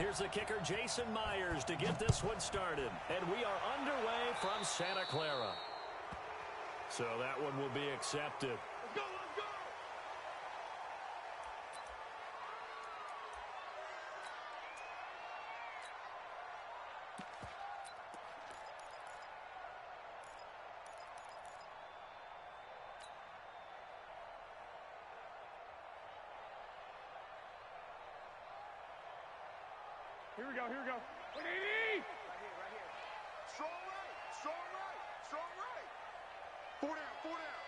Here's the kicker, Jason Myers, to get this one started. And we are underway from Santa Clara. So that one will be accepted. Let's go, let's go! Here we go, here we go. 180! Right here, right here. Strong right, strong right, strong right. 4 down, 4 down.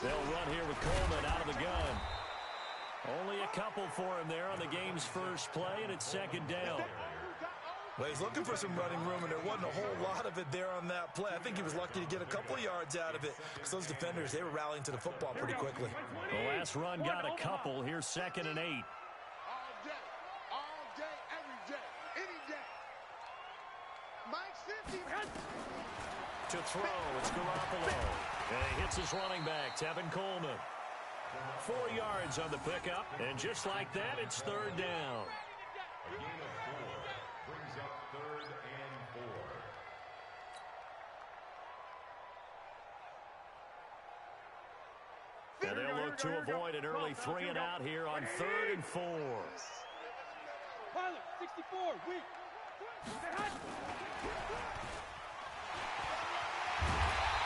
They'll run here with Coleman out of the gun. Only a couple for him there on the game's first play, and it's second down. Well, he's looking for some running room, and there wasn't a whole lot of it there on that play. I think he was lucky to get a couple of yards out of it, because those defenders, they were rallying to the football pretty quickly. The last run got a couple. Here's 2nd and 8. All day, every day, any day. Mike's 50. To throw, it's Garoppolo. And he hits his running back, Tevin Coleman. 4 yards on the pickup, and just like that, it's 3rd down. A gain of 4 brings up 3rd and 4. And they'll look to avoid an early 3 and out here on 3rd and 4. Pilot, 64, weak.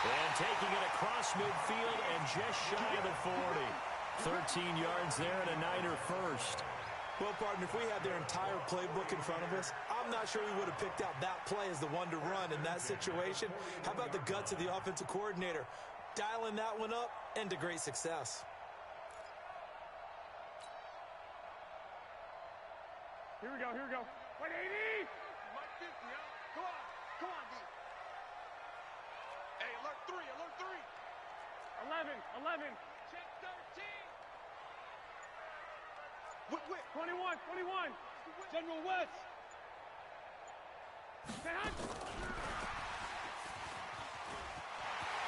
And taking it across midfield and just shy of the 40. 13 yards there and a Niner first. Well, partner, if we had their entire playbook in front of us, I'm not sure we would have picked out that play as the one to run in that situation. How about the guts of the offensive coordinator? Dialing that one up into great success. Here we go, here we go. 180! Mike 50, huh? Come on, D. Hey, alert 3, alert 3. 11. Check 13. Whip. 21. General West.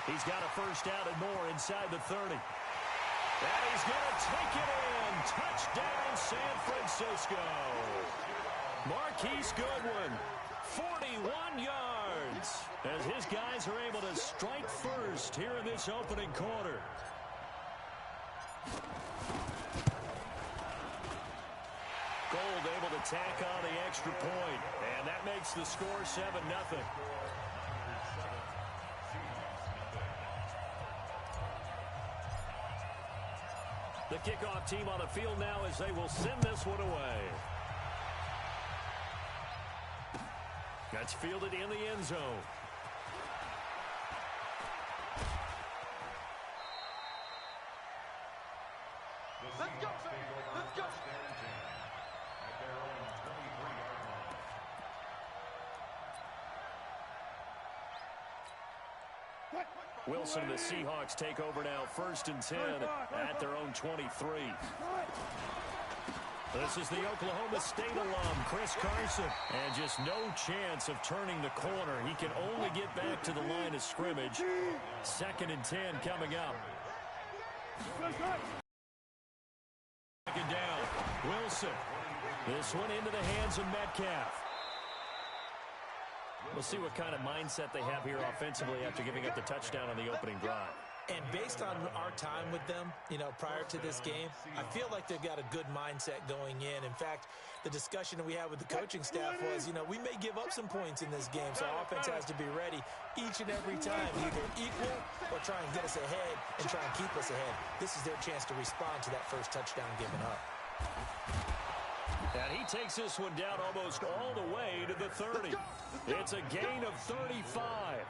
He's got a first down and more inside the 30. And he's going to take it in. Touchdown, San Francisco. Marquise Goodwin, 41 yards, as his guys are able to strike first here in this opening quarter. Gold able to tack on the extra point, and that makes the score 7-0. The kickoff team on the field now as they will send this one away. That's fielded in the end zone. Let's go, let's go. At their own 23-yard line. Wilson and the Seahawks take over now, 1st and 10 at their own 23. This is the Oklahoma State alum, Chris Carson. And just no chance of turning the corner. He can only get back to the line of scrimmage. 2nd and 10 coming up. 2nd down, Wilson. This one into the hands of Metcalf. We'll see what kind of mindset they have here offensively after giving up the touchdown on the opening drive. And based on our time with them, prior to this game, I feel like they've got a good mindset going in. In fact, the discussion that we had with the coaching staff was, we may give up some points in this game, so our offense has to be ready each and every time, either equal or try and get us ahead and try and keep us ahead. This is their chance to respond to that first touchdown given up. And he takes this one down almost all the way to the 30. It's a gain of 35.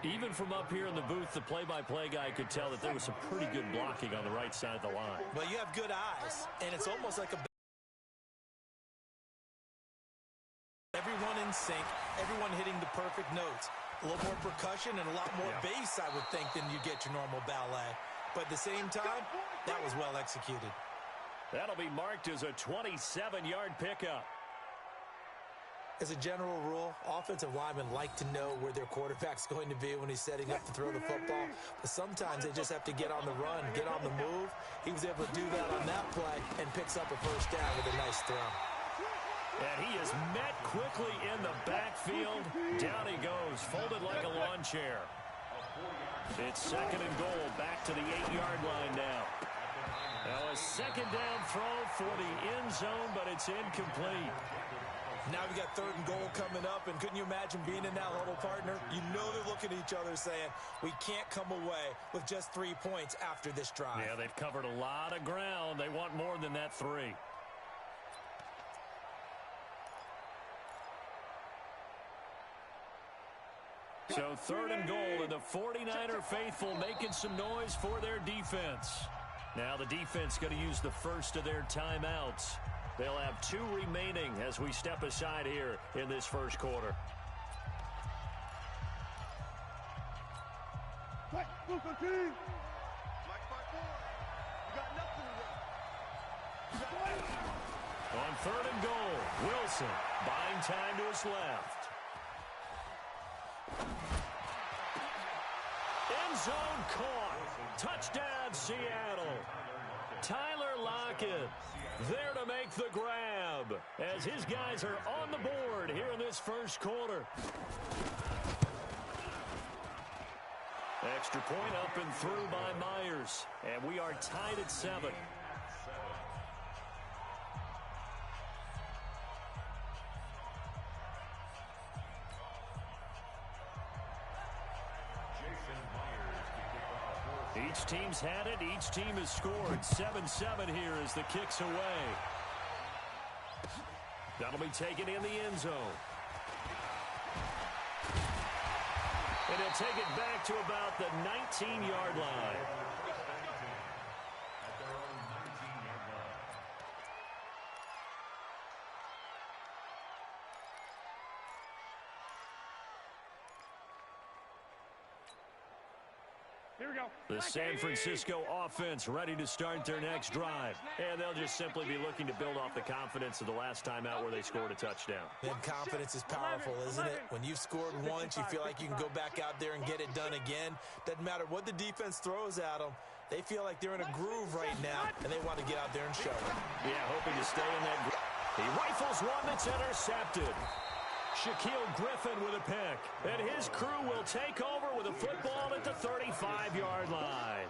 Even from up here in the booth, the play-by-play guy could tell that there was some pretty good blocking on the right side of the line. Well, you have good eyes, and it's almost like everyone in sync, everyone hitting the perfect notes. A little more percussion and a lot more bass, I would think, than you get your normal ballet. But at the same time, that was well executed. That'll be marked as a 27-yard pickup. As a general rule, offensive linemen like to know where their quarterback's going to be when he's setting up to throw the football. But sometimes they just have to get on the run, get on the move. He was able to do that on that play and picks up a first down with a nice throw. And he is met quickly in the backfield. Down he goes, folded like a lawn chair. It's 2nd and goal, back to the 8-yard line now. Now a second down throw for the end zone, but it's incomplete. Now we got 3rd and goal coming up, and couldn't you imagine being in that huddle, partner? You know they're looking at each other saying, we can't come away with just 3 points after this drive. Yeah, they've covered a lot of ground. They want more than that 3. So 3rd and goal, and the 49er faithful making some noise for their defense. Now the defense going to use the first of their timeouts. They'll have 2 remaining as we step aside here in this first quarter. On 3rd and goal, Wilson buying time to his left. End zone caught. Touchdown, Seattle. Tyler Lockett there to make the grab as his guys are on the board here in this first quarter. Extra point up and through by Myers, and we are tied at 7. Each team's had it. Each team has scored. 7-7 here as the kick's away. That'll be taken in the end zone. And he'll take it back to about the 19-yard line. Here we go. The San Francisco offense ready to start their next drive. And they'll just simply be looking to build off the confidence of the last time out where they scored a touchdown. And confidence is powerful, isn't it? When you've scored once, you feel like you can go back out there and get it done again. Doesn't matter what the defense throws at them. They feel like they're in a groove right now, and they want to get out there and show it. Yeah, hoping to stay in that groove. He rifles one that's intercepted. Shaquille Griffin with a pick. And his crew will take over with a football at the 35-yard line.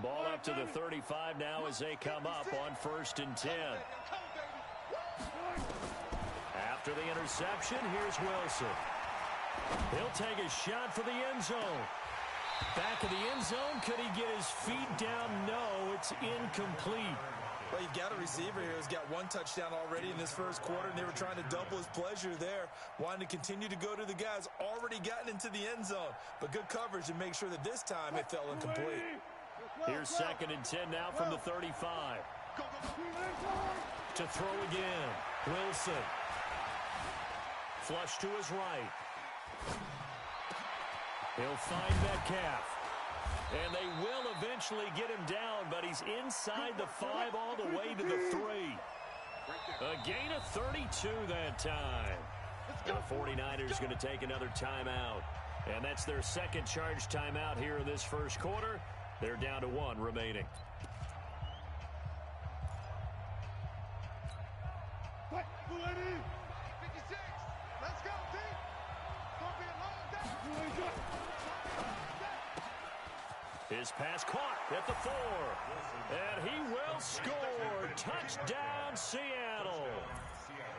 Ball up to the 35 now as they come up on 1st and 10. After the interception, here's Wilson. He'll take a shot for the end zone. Back of the end zone. Could he get his feet down? No, it's incomplete. Well, you've got a receiver here who's got 1 touchdown already in this first quarter, and they were trying to double his pleasure there, wanting to continue to go to the guys already gotten into the end zone. But good coverage to make sure that this time it fell incomplete. Here's 2nd and 10 now from the 35. To throw again. Wilson. Flush to his right. He'll find Metcalf. And they will eventually get him down, but he's inside the 5 all the way to the 3. A gain of 32 that time. And the 49ers going to take another timeout. And that's their second charge timeout here in this first quarter. They're down to 1 remaining. His pass caught at the 4. And he will score. Touchdown, Seattle.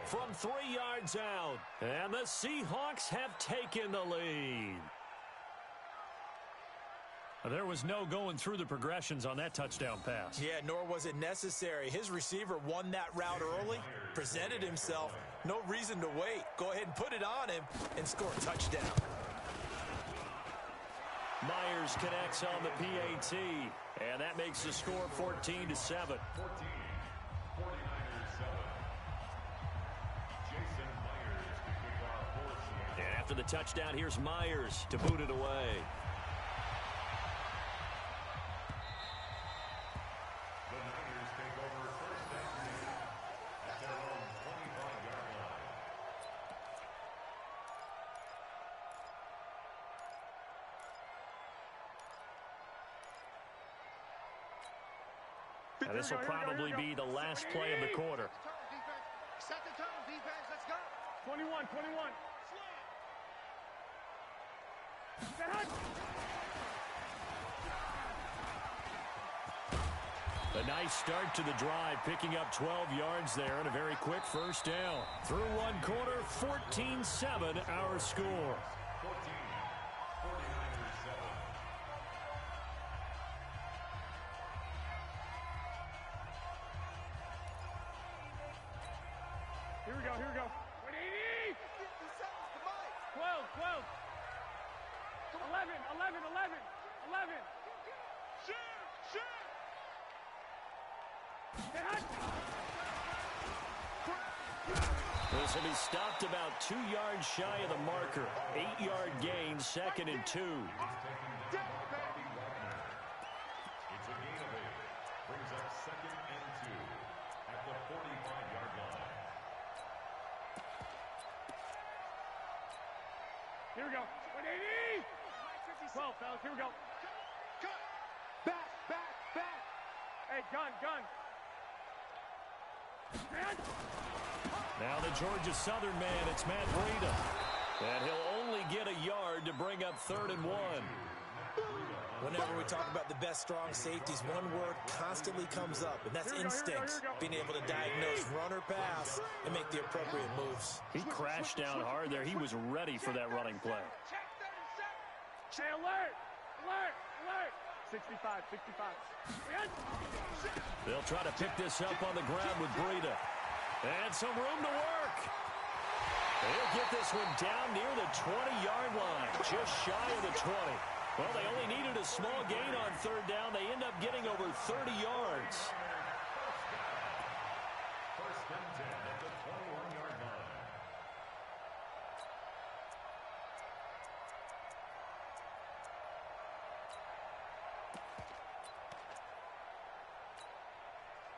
From 3 yards out. And the Seahawks have taken the lead. There was no going through the progressions on that touchdown pass. Yeah, nor was it necessary. His receiver won that route early, presented himself. No reason to wait. Go ahead and put it on him and score a touchdown. Myers connects on the PAT, and that makes the score 14-7. And after the touchdown, here's Myers to boot it away. And this will probably be the last play of the quarter. Set the tone, defense. Let's go. 21, 21. A nice start to the drive, picking up 12 yards there and a very quick first down. Through one quarter, 14-7 our score. Here we go, here we go. 180! 12, 12. 11, 11, 11, 11. Shoot, shoot! This will be stopped about 2 yards shy of the marker. 8-yard gain, 2nd and 2. It's a gain of 8. Brings up 2nd and 2 at the 45-yard line. Here we go. 180! 12, fellas, here we go. Cut! Back, back, back! Hey, gun, gun! Now the Georgia Southern man, it's Matt Breida. And he'll only get a yard to bring up 3rd and 1. Whenever we talk about the best strong safeties, one word constantly comes up, and that's instinct. Being able to diagnose run or pass and make the appropriate moves. He crashed down hard there. He was ready for that running play. Hey, alert! Alert! Alert! 65, 65. They'll try to pick this up on the ground with Breida. And some room to work. They'll get this one down near the 20-yard line, just shy of the 20. Well, they only needed a small gain on 3rd down. They end up getting over 30 yards. First and 10 at the 21-yard line.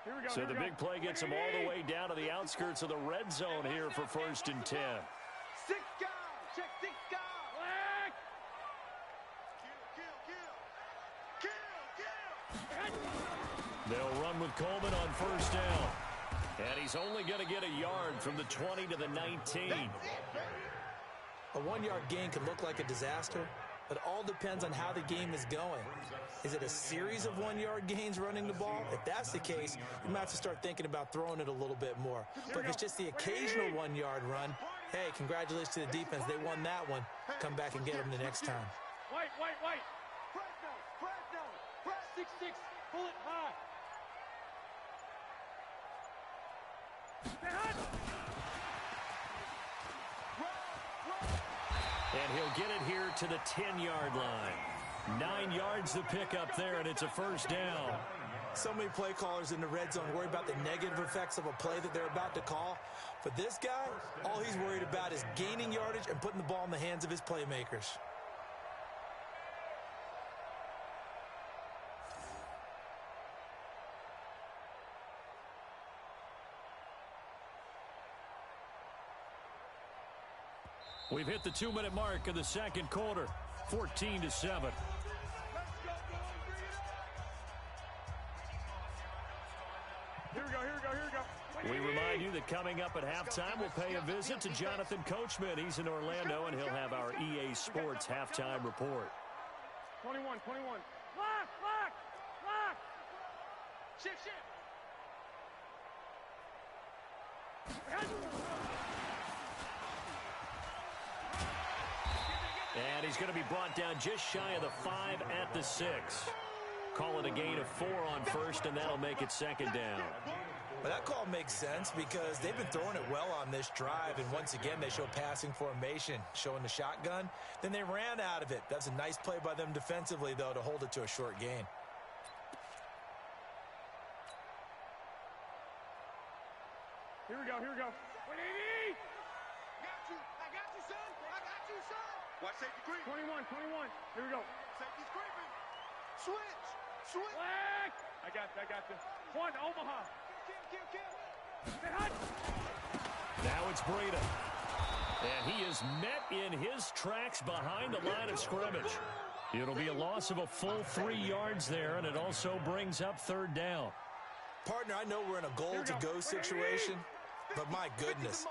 Here we go, So here the we go. big play gets them all the way down to the outskirts of the red zone here for 1st and 10. 6 guys! Check 6 guys! Black! Kill, kill, kill! They'll run with Coleman on 1st down. And he's only going to get a yard from the 20 to the 19. A 1-yard gain can look like a disaster, but it all depends on how the game is going. Is it a series of 1-yard gains running the ball? If that's the case, you might have to start thinking about throwing it a little bit more. But if it's just the occasional 1-yard run, hey, congratulations to the defense. They won that one. Come back and get them the next time. White, white, white! Press down, press down, press 6-6, pull it high. And he'll get it here to the 10-yard line. 9 yards to pick up there, and it's a 1st down. So many play callers in the red zone worry about the negative effects of a play that they're about to call. For this guy, all he's worried about is gaining yardage and putting the ball in the hands of his playmakers. We've hit the 2-minute mark of the 2nd quarter, 14-7. Here we go, here we go, here we go. We remind you that coming up at halftime, we'll pay a visit to Jonathan Coachman. He's in Orlando, and he'll have our EA Sports halftime report. 21, 21. Lock, lock, lock. Shift, shift. And he's going to be brought down just shy of the 5 at the 6. Call it a gain of 4 on 1st, and that'll make it 2nd down. Well, that call makes sense because they've been throwing it well on this drive, and once again, they show passing formation, showing the shotgun. Then they ran out of it. That's a nice play by them defensively, though, to hold it to a short gain. Here we go, here we go. 180! I got you, son. I got you, son. Watch safety creep. 21, 21. Here we go. Safety's creeping. Switch. Switch. Black. I got you. One, Omaha. Kill. Now it's Breida. And he is met in his tracks behind the line of scrimmage. It'll be a loss of a full 3 yards there, and it also brings up 3rd down. Partner, I know we're in a goal-to-go situation, but my goodness,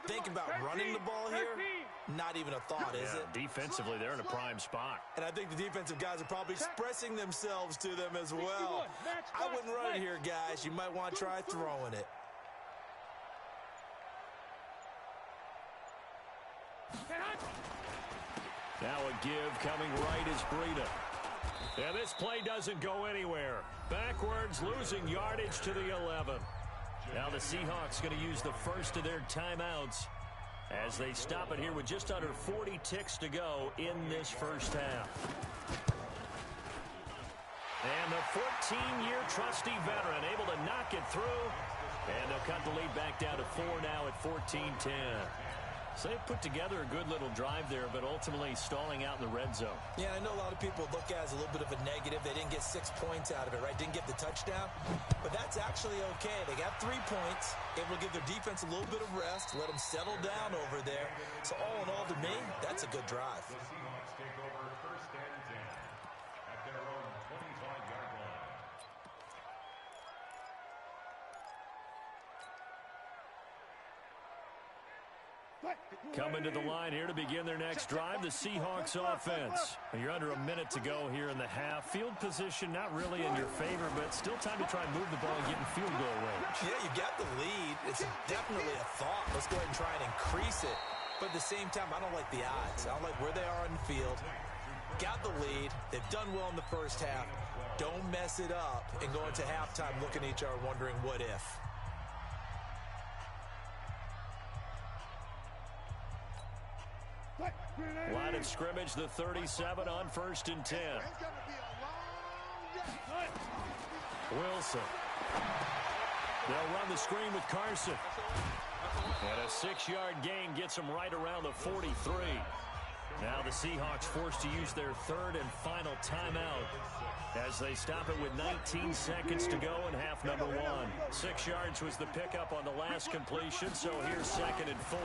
think about running the ball here, not even a thought, is it? Defensively, they're in a prime spot. And I think the defensive guys are probably expressing themselves to them as well. I wouldn't run it here, guys. You might want to try throwing it. Now a give coming right is Breida. Yeah, this play doesn't go anywhere. Backwards, losing yardage to the 11. Now the Seahawks going to use the first of their timeouts as they stop it here with just under 40 ticks to go in this first half. And the 14-year trusty veteran able to knock it through. And they'll cut the lead back down to 4 now at 14-10. So they put together a good little drive there, but ultimately stalling out in the red zone. Yeah, I know a lot of people look at it as a little bit of a negative. They didn't get 6 points out of it, right? Didn't get the touchdown. But that's actually okay. They got 3 points. Able to give their defense a little bit of rest, let them settle down over there. So all in all, to me, that's a good drive. The Seahawks take over first and 10 at their own 25-yard line. Coming to the line here to begin their next drive, the Seahawks offense. And you're under a minute to go here in the half. Field position not really in your favor, but still time to try and move the ball and get in field goal range. Yeah, you got the lead. It's definitely a thought. Let's go ahead and try and increase it. But at the same time, I don't like the odds. I don't like where they are on the field. Got the lead. They've done well in the first half. Don't mess it up and go into halftime looking at each other wondering what if. Line of scrimmage, the 37 on first and 10. Wilson. They'll run the screen with Carson. And a 6-yard gain gets them right around the 43. Now the Seahawks forced to use their third and final timeout as they stop it with 19 seconds to go in half number 1. 6 yards was the pickup on the last completion, so here's 2nd and 4.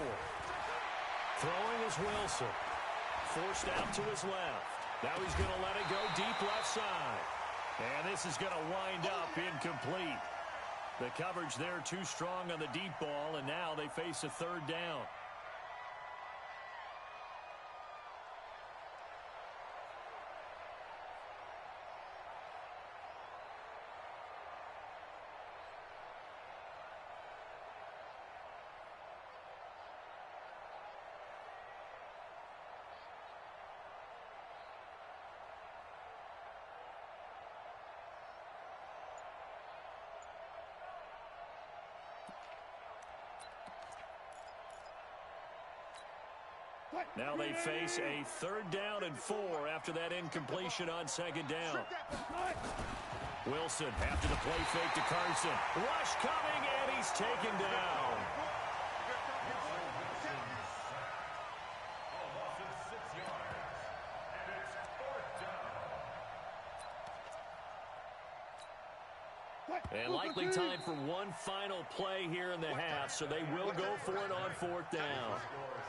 Throwing is Wilson. Forced out to his left. Now he's going to let it go deep left side. And this is going to wind up incomplete. The coverage there too strong on the deep ball, and now they face a 3rd down. Now they face a 3rd down and 4 after that incompletion on 2nd down. Wilson after the play fake to Carson. Rush coming, and he's taken down. And likely time for one final play here in the half, so they will go for it on 4th down.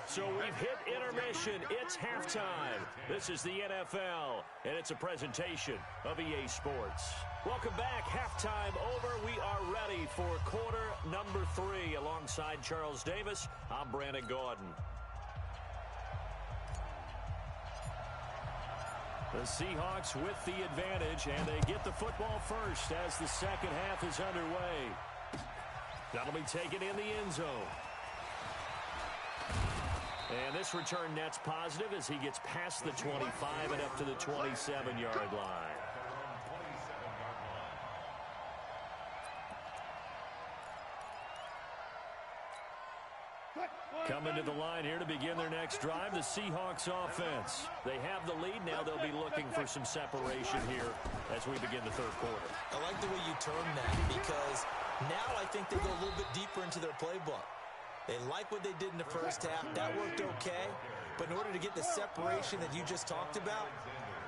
So we've hit intermission. It's halftime. This is the NFL, and it's a presentation of EA Sports. Welcome back. Halftime over. We are ready for quarter number 3. Alongside Charles Davis, I'm Brandon Gaudin. The Seahawks with the advantage, and they get the football first as the second half is underway. That'll be taken in the end zone. And this return net's positive as he gets past the 25 and up to the 27-yard line. Coming to the line here to begin their next drive, the Seahawks offense. They have the lead. Now they'll be looking for some separation here as we begin the 3rd quarter. I like the way you term that because now I think they go a little bit deeper into their playbook. They like what they did in the first half. That worked okay. But in order to get the separation that you just talked about,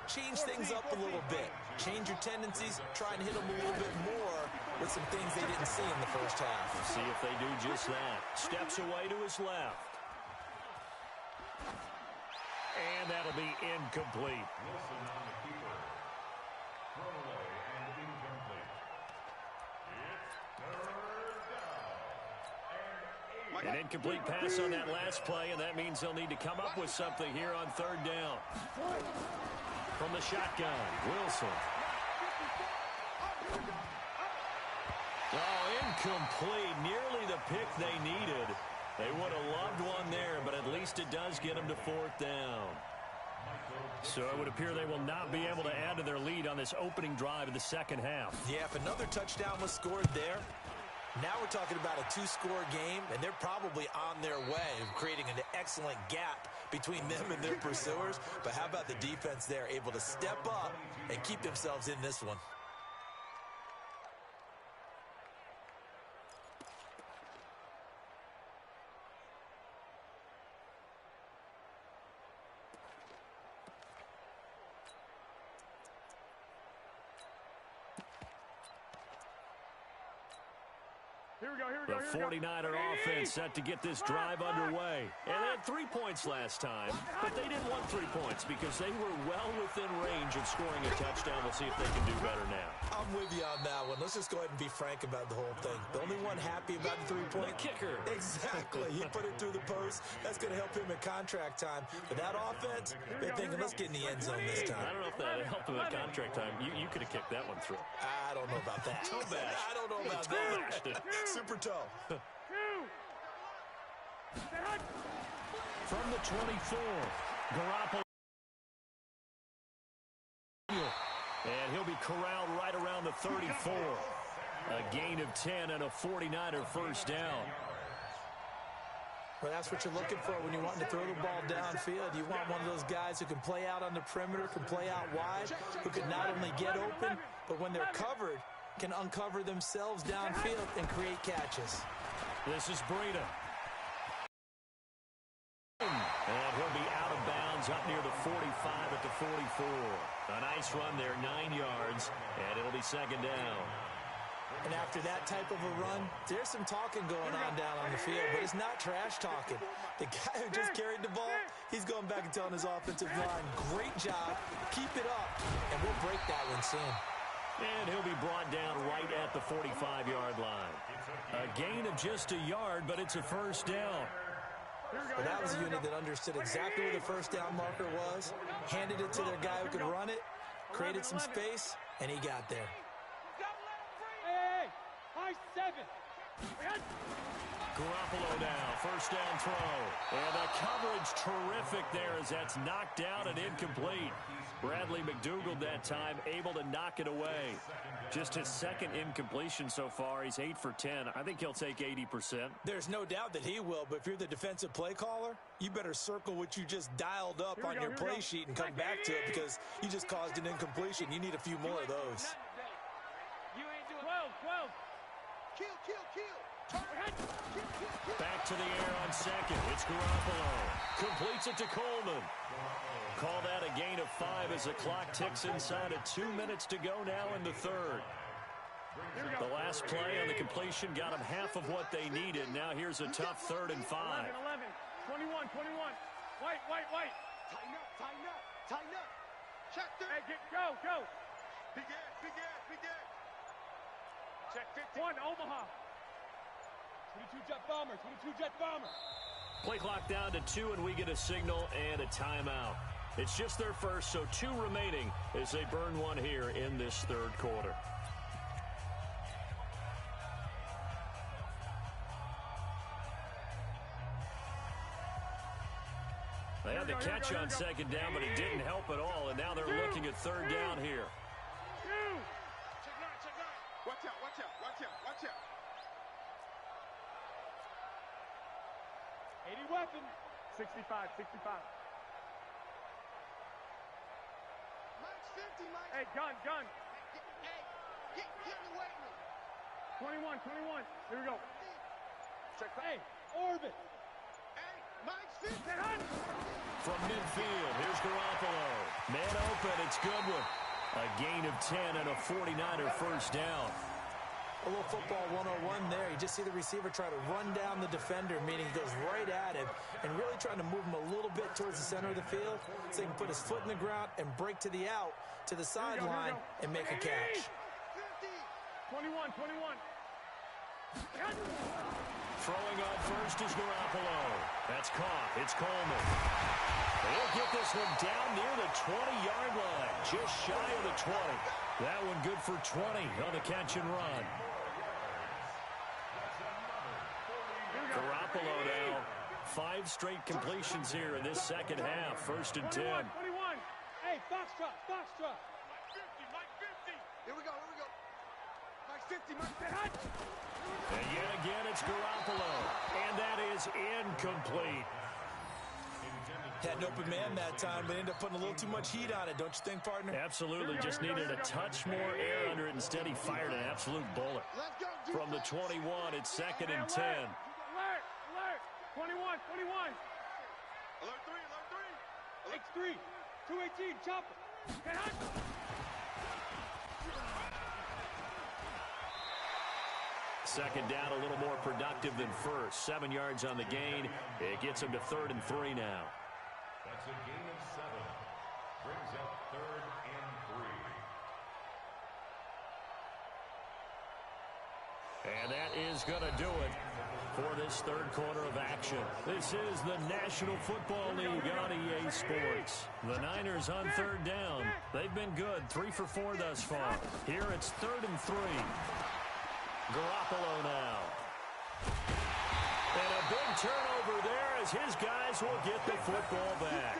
change things up a little bit. Change your tendencies. Try and hit them a little bit more with some things they didn't see in the first half. See if they do just that. Steps away to his left. And that'll be incomplete. Wilson on the keeper. Thrown away and incomplete. It's An incomplete pass on that last play, and that means they'll need to come up with something here on third down. From the shotgun, Wilson. Oh, incomplete. Nearly the pick they needed. They would have loved one there, but at least it does get them to fourth down. So it would appear they will not be able to add to their lead on this opening drive of the second half. Yeah, if another touchdown was scored there, now we're talking about a two-score game, and they're probably on their way of creating an excellent gap between them and their pursuers. But how about the defense there, able to step up and keep themselves in this one? The 49er offense set to get this drive underway. And they had 3 points last time, but they didn't want 3 points because they were well within range of scoring a touchdown. We'll see if they can do better now. I'm with you on that one. Let's just go ahead and be frank about the whole thing. The only one happy about the 3-point kicker. Exactly. He put it through the post. That's going to help him at contract time. But that offense, they're thinking, let's get in the end zone this time. I don't know if that helped him at contract time. You could have kicked that one through. I don't know about that. I don't know about that. Super toe. From the 24, Garoppolo. And he'll be corralled right around the 34. A gain of 10 and a 49er first down. Well, that's what you're looking for when you want to throw the ball downfield. You want one of those guys who can play out on the perimeter, can play out wide, who can not only get open, but when they're covered, can uncover themselves downfield and create catches. This is Breida. And he'll be out of bounds up near the 45 at the 44. A nice run there, 9 yards, and it'll be second down. And after that type of a run, there's some talking going on down on the field, but it's not trash talking. The guy who just carried the ball, he's going back and telling his offensive line, great job, keep it up, and we'll break that one soon. And he'll be brought down right at the 45-yard line. A gain of just a yard, but it's a first down. But that was a unit that understood exactly where the first down marker was, handed it to their guy who could run it, created some space, and he got there. Hey, high 7. Garoppolo now, first down throw. And the coverage terrific there as that's knocked out and incomplete. Bradley McDougald that time able to knock it away. Just his second incompletion so far. He's 8 for 10. I think he'll take 80%. There's no doubt that he will, but if you're the defensive play caller, you better circle what you just dialed up on your play sheet and come back to it because you just caused an incompletion. You need a few more of those. You ain't doing 12. Kill. Back to the air on second. It's Garoppolo. Completes it to Coleman. Call that a gain of 5 as the clock ticks inside of 2 minutes to go now in the third. The last play on the completion got them half of what they needed. Now here's a tough 3rd and 5. 11. 21. White. Tighten up. Check 3. Hey, go. Big ass. Check 50. 1, Omaha. 22 jet bomber. Play clock down to 2, and we get a signal and a timeout. It's just their first, so 2 remaining as they burn one here in this third quarter. They had the catch on second down, but it didn't help at all, and now they're looking at third down here. Check 9. Watch out. 80 weapon. 65. Mike's 50, Mike. Hey, gun. Hey, get in the weight room. 21. Here we go. Check. Hey, orbit. Hey, Mike's 50. From midfield, here's Garoppolo. Man open, it's Goodwin. A gain of 10 and a 49er first down. A little football 101 there. You just see the receiver try to run down the defender, meaning he goes right at him and really trying to move him a little bit towards the center of the field so he can put his foot in the ground and break to the out, to the sideline, and make a catch. 21. Throwing on first is Garoppolo. That's caught. It's Coleman. They'll get this one down near the 20-yard line, just shy of the 20. That one good for 20 on the catch and run. Garoppolo now. 5 straight completions here in this second half. First and 10. 21. Hey, Foxtrot. Mike 50. Here we go. Mike 50. And yet again, it's Garoppolo. And that is incomplete. Had an open man that time, but ended up putting a little too much heat on it, don't you think, partner? Absolutely. Just needed a touch more air under it. Instead, he fired an absolute bullet. From the 21, it's second and 10. Alert. 21. Alert 3. X3. 218. Chopper. Get hot. Second down, a little more productive than first. 7 yards on the gain. It gets him to 3rd and 3 now. That's a gain of 7. Brings up 3rd and 3. And that is going to do it for this third quarter of action. This is the National Football League on EA Sports. The Niners on 3rd down. They've been good, 3 for 4 thus far. Here it's 3rd and 3. Garoppolo now. And a big turnover there as his guys will get the football back.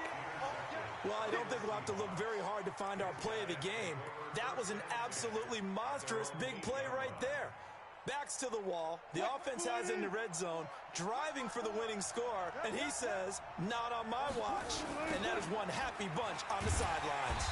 Well, I don't think we'll have to look very hard to find our play of the game. That was an absolutely monstrous big play right there. Backs to the wall. The offense has it in the red zone, driving for the winning score, and he says, not on my watch. And that is one happy bunch on the sidelines.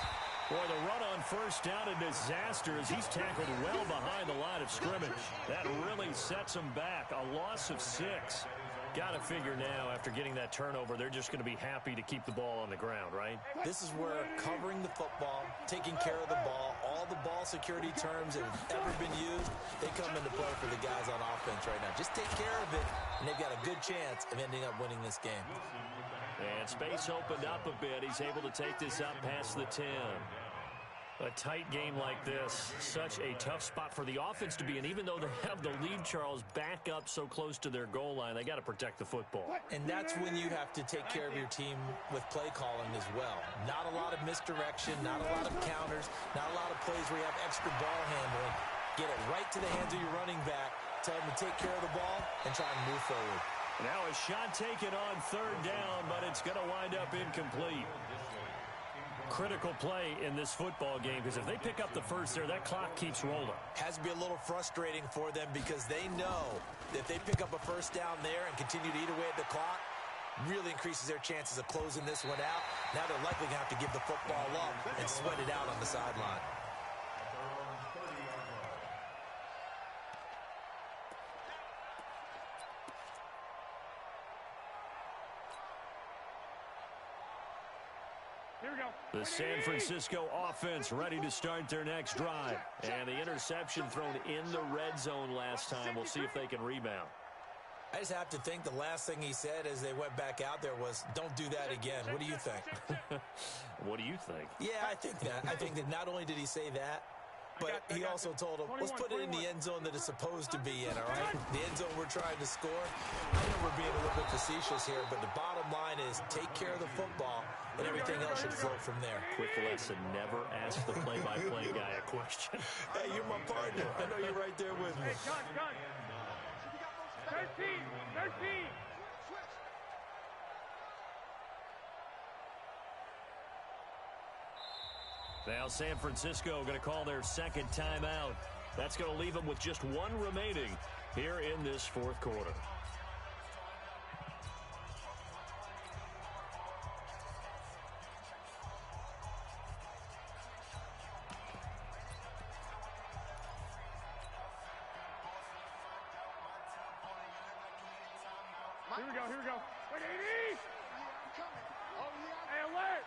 Boy, the run on first down, a disaster as he's tackled well behind the line of scrimmage. That really sets him back. A loss of 6. Got to figure now, after getting that turnover, they're just going to be happy to keep the ball on the ground, right? This is where covering the football, taking care of the ball, all the ball security terms that have ever been used, they come into play for the guys on offense right now. Just take care of it, and they've got a good chance of ending up winning this game. And space opened up a bit. He's able to take this up past the 10. A tight game like this, such a tough spot for the offense to be in. Even though they have the lead, Charles, back up so close to their goal line, they got to protect the football. And that's when you have to take care of your team with play calling as well. Not a lot of misdirection, not a lot of counters, not a lot of plays where you have extra ball handling. Get it right to the hands of your running back, tell him to take care of the ball, and try and move forward. Now a shot taken on 3rd down, but it's going to wind up incomplete. Critical play in this football game, because if they pick up the first there, that clock keeps rolling. Has to be a little frustrating for them because they know that if they pick up a first down there and continue to eat away at the clock, really increases their chances of closing this one out. Now they're likely going to have to give the football up and sweat it out on the sideline. The San Francisco offense ready to start their next drive. And the interception thrown in the red zone last time. We'll see if they can rebound. I just have to think the last thing he said as they went back out there was, don't do that again. What do you think? What do you think? Yeah, I think that. I think that not only did he say that, but he also told him, let's put it in the end zone that it's supposed to be in, all right? The end zone we're trying to score. I know we're being a little bit facetious here, but the bottom line is take care of the football, and everything else should flow from there. Quick lesson, never ask the play-by-play guy a question. Hey, you're my partner. I know you're right there with me. Hey, gun. 13. Now San Francisco going to call their second timeout. That's going to leave them with just 1 remaining here in this fourth quarter. Here we go. Wait, 80! Hey, alert!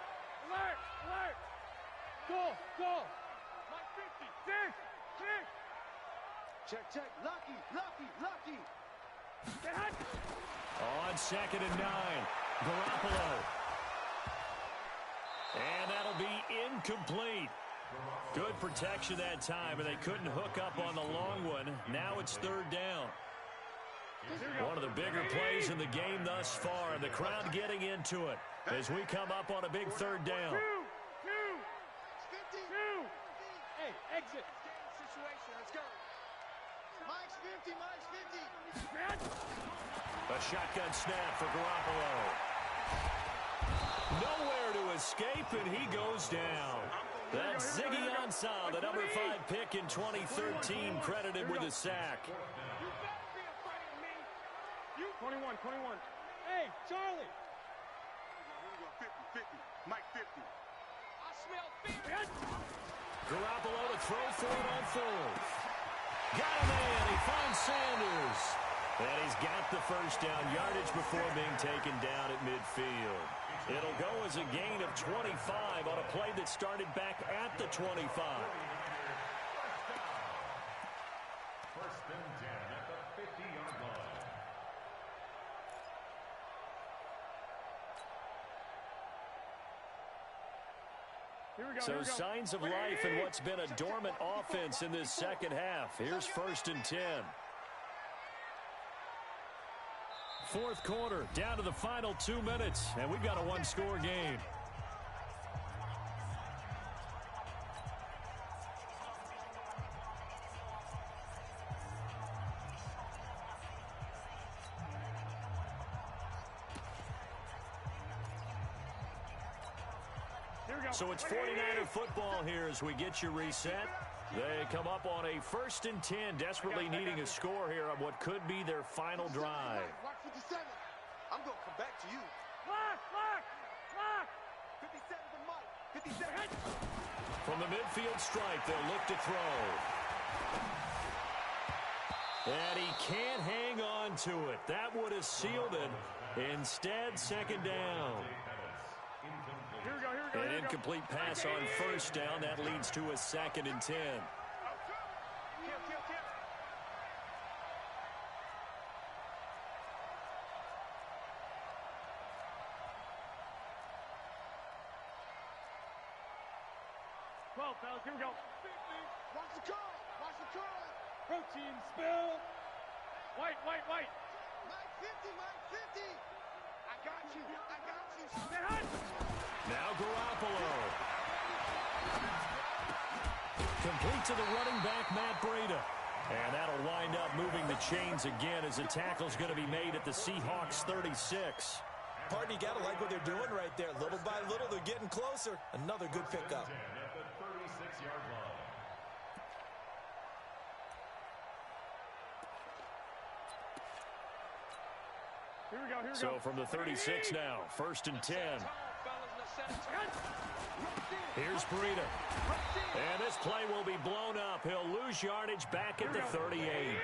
Go! Mike 50. 6. Check. Lucky. Get hot! On 2nd and 9, Garoppolo. And that'll be incomplete. Good protection that time, and they couldn't hook up on the long one. Now it's 3rd down. One of the bigger plays in the game thus far, and the crowd getting into it as we come up on a big third down. Two. Hey, exit. Situation. Let's go. Mike's 50. A shotgun snap for Garoppolo. Nowhere to escape, and he goes down. That's Ziggy Ansah, the number 5 pick in 2013, credited with a sack. You better be afraid of me. You 21. Hey, Charlie. Here we go, 50. Mike 50. I smell fear. Garoppolo to throw for it on fourth. Got a man. He finds Sanders. And he's got the first down yardage before being taken down at midfield. It'll go as a gain of 25 on a play that started back at the 25. First and 10 at the 50-yard line. So signs of life in what's been a dormant offense in this second half. Here's first and 10. Fourth quarter, down to the final 2 minutes, and we've got a one-score game. So it's 49er football here as we get you reset. They come up on a first and 10, desperately needing a score here on what could be their final drive. Block 57. I'm going to come back to you. Block. 57 to Mike. 57. From the midfield stripe, they'll look to throw. And he can't hang on to it. That would have sealed it. Instead, second down. Here we go. An incomplete pass on first down. That leads to a second and 10. Kill. Well, fellas, here we go. Watch the curl. Protein spill. White. Mike 50. I got you. Now Garoppolo. Complete to the running back, Matt Breida. And that'll wind up moving the chains again as a tackle's going to be made at the Seahawks 36. Partner, you got to like what they're doing right there. Little by little, they're getting closer. Another good pickup. At the 36-yard line. Here we go. So from the 36 now, first and 10. Here's Breida. And this play will be blown up. He'll lose yardage back at the 38.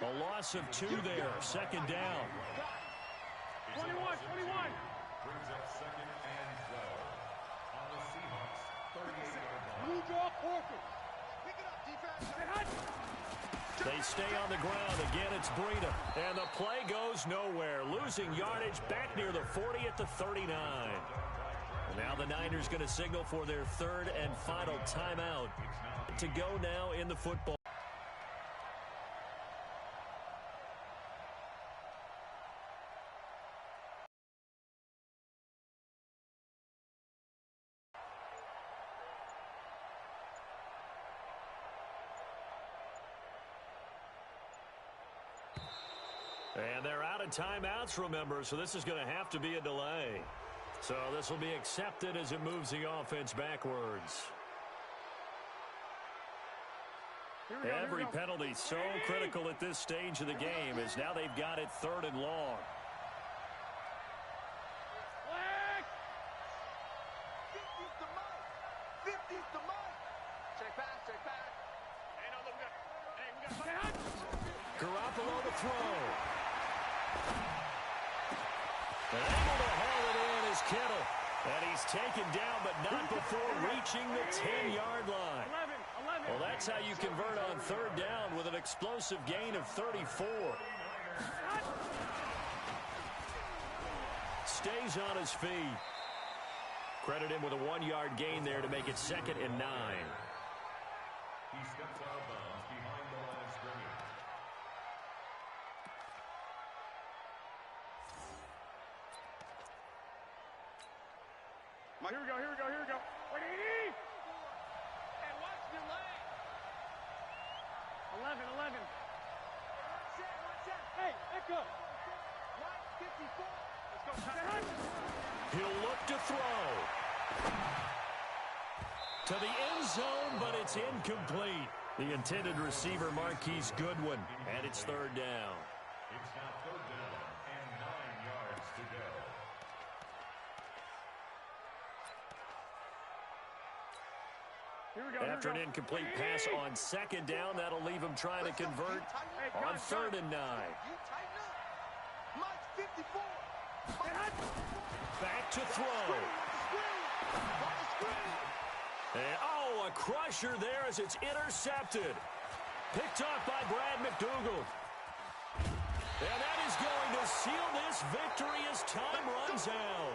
A loss of 2 there. Second down. 21. Brings up second and 12 on the Seahawks 38-yard line. Blue draw Porter. Pick it up, defense. They stay on the ground. Again, it's Breida. And the play goes nowhere. Losing yardage back near the 40 at the 39. And now the Niners going to signal for their third and final timeout to go now in the football. And they're out of timeouts, remember, so this is going to have to be a delay. So this will be accepted as it moves the offense backwards. Every penalty so critical at this stage of the game as now they've got it third and long. Flag! 50's the Mike. 50's the Mike. Check back. Hey, no, look, we got Garoppolo to throw. And able to haul it in is Kittle. And he's taken down, but not before reaching the 10-yard line. 11. Well, that's how you convert on third down with an explosive gain of 34. Stays on his feet. Credit him with a 1-yard gain there to make it second and 9. He steps out of bounds behind the line of scrimmage. Here we go, here we go, here we go. 180! And watch the leg. 11. One set. Hey, echo. Line 54. Let's go. He'll look to throw. To the end zone, but it's incomplete. The intended receiver, Marquise Goodwin, and it's third down. It's now third down and 9 yards to go. Here we go. After an incomplete pass on second down, that'll leave him trying to convert on 3rd and 9. You tighten up. Mike 54. Back to throw. And, a crusher there as it's intercepted. Picked off by Brad McDougald. And that is going to seal this victory as time runs out.